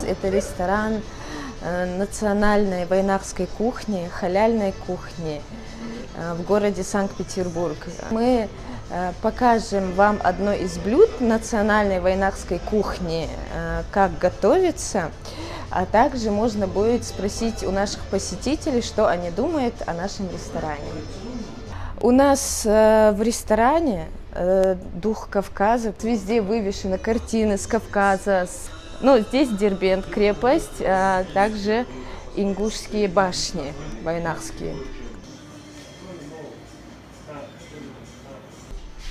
Это ресторан национальной вайнахской кухни, халяльной кухни в городе Санкт-Петербург. Мы покажем вам одно из блюд национальной вайнахской кухни, как готовится, а также можно будет спросить у наших посетителей, что они думают о нашем ресторане. У нас в ресторане «Дух Кавказа», везде вывешены картины с Кавказа. Ну, здесь Дербент, крепость, а также ингушские башни вайнахские.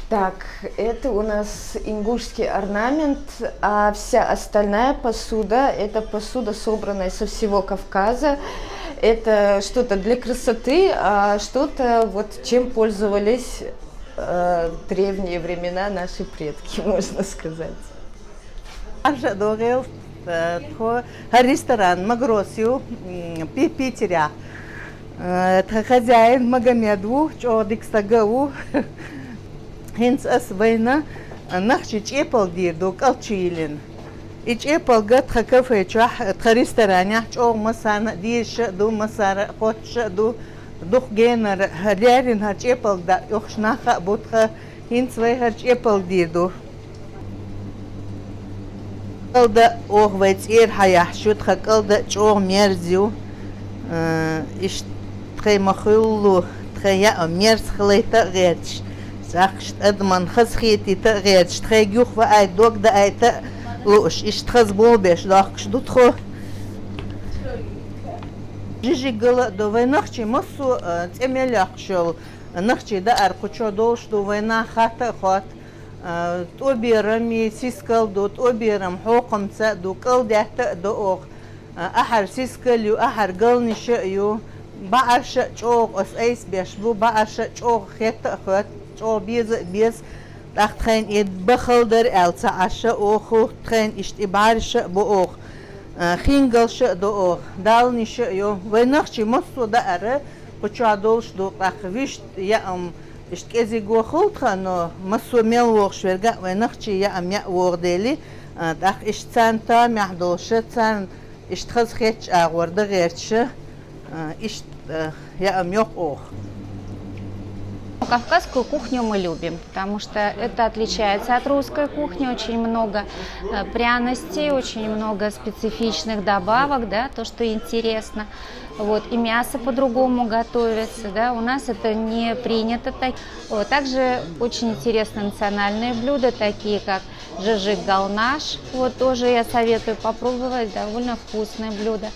Так, это у нас ингушский орнамент, а вся остальная посуда – это посуда, собранная со всего Кавказа. Это что-то для красоты, а что-то, вот, чем пользовались в древние времена наши предки, можно сказать. Ресторан Магросию Питеря. Хозяин Магомедову, Чодикстагау. Хинц ас война нахчи чепал дирду калчилин. И чепал гад хакафе чах ресторане чо масана диш ду масара хотш ду дух генер халярин ха чепал да йохшнаха бутха хинц вайха чепал дирду. Калда огвайц ир хаяхшут хакалда чо мерзю иш тхаймахулу тхая мерз хлейта герч. Сахшт адман хасхити тагет штрегюх ва ай дог да айта лош иштхаз болбеш лахш дутхо жижи гала до вайнахчи массу темелякшол нахчи да аркучо долш до вайна хата хат тобирами сискал до тобирам хокамца до калдята до ох ахар сискалю ахар галниш ю баарш чог ас айс бешбу баарш чог хета хат او بیز دختن ید بخل در السعش او خو تخن اشتبارش با او خینگلش دو او دال نیش یو و نخچی مستو داره بچادولش دو تخویشت یا اشتکزی گو خود خانو مستو میل وقشورگا و نخچی یا یا وقدلی دخ اشتسان تا محدولش تسان اشتخز خیچ آورده غیرش اشت یا یوق او Кавказскую кухню мы любим, потому что это отличается от русской кухни. Очень много пряностей, очень много специфичных добавок, да, то, что интересно. Вот, и мясо по-другому готовится, да, у нас это не принято так. Вот, также очень интересны национальные блюда, такие как жижик-галнаш. Вот, тоже я советую попробовать, довольно вкусное блюдо.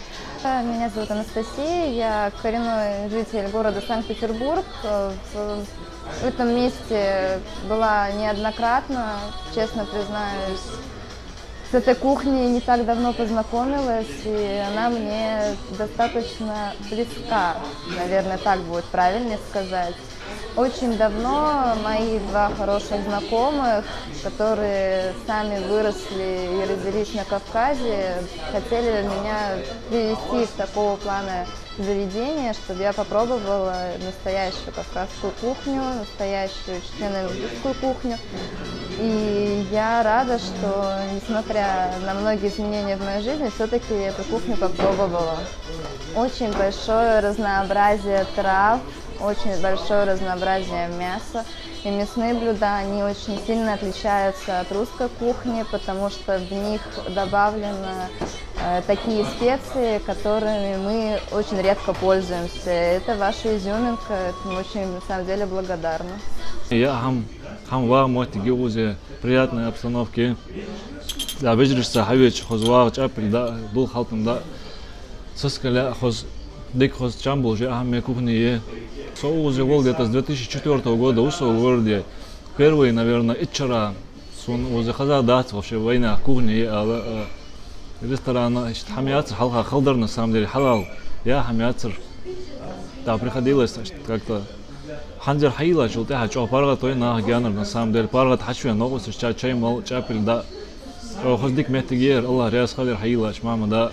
Меня зовут Анастасия, я коренной житель города Санкт-Петербург. В этом месте была неоднократно, честно признаюсь. С этой кухней не так давно познакомилась, и она мне достаточно близка, наверное, так будет правильнее сказать. Очень давно мои два хороших знакомых, которые сами выросли и родились на Кавказе, хотели меня привести в такого плана заведение, чтобы я попробовала настоящую кавказскую кухню, настоящую чечено-ингушскую кухню. И я рада, что, несмотря на многие изменения в моей жизни, все-таки эту кухню попробовала. Очень большое разнообразие трав, очень большое разнообразие мяса. И мясные блюда, они очень сильно отличаются от русской кухни, потому что в них добавлены такие специи, которыми мы очень редко пользуемся. Это ваша изюминка, мы очень, на самом деле, благодарны. Я вам мотивирую приятной обстановки. Да, выжрешься, хавич, хозвал, чапель, да, дул халтом, да. Соскаля, хоз, дик хоз чамбул, же ахме кухни. Соус живол где-то с 2004 года ушел в городе. Первый, наверное, ичара. Сон уже хаза дат вообще война кухни, ресторана. Хамиацер халха халдар на самом деле халал. Я хамиацер. Да, приходилось как-то. Ханзер хаила, что ты хочу парга той на гянер на самом деле парга хачу новости чай мал чапель да. Хоздик метигер, Аллах ряс халер хаила, мама да.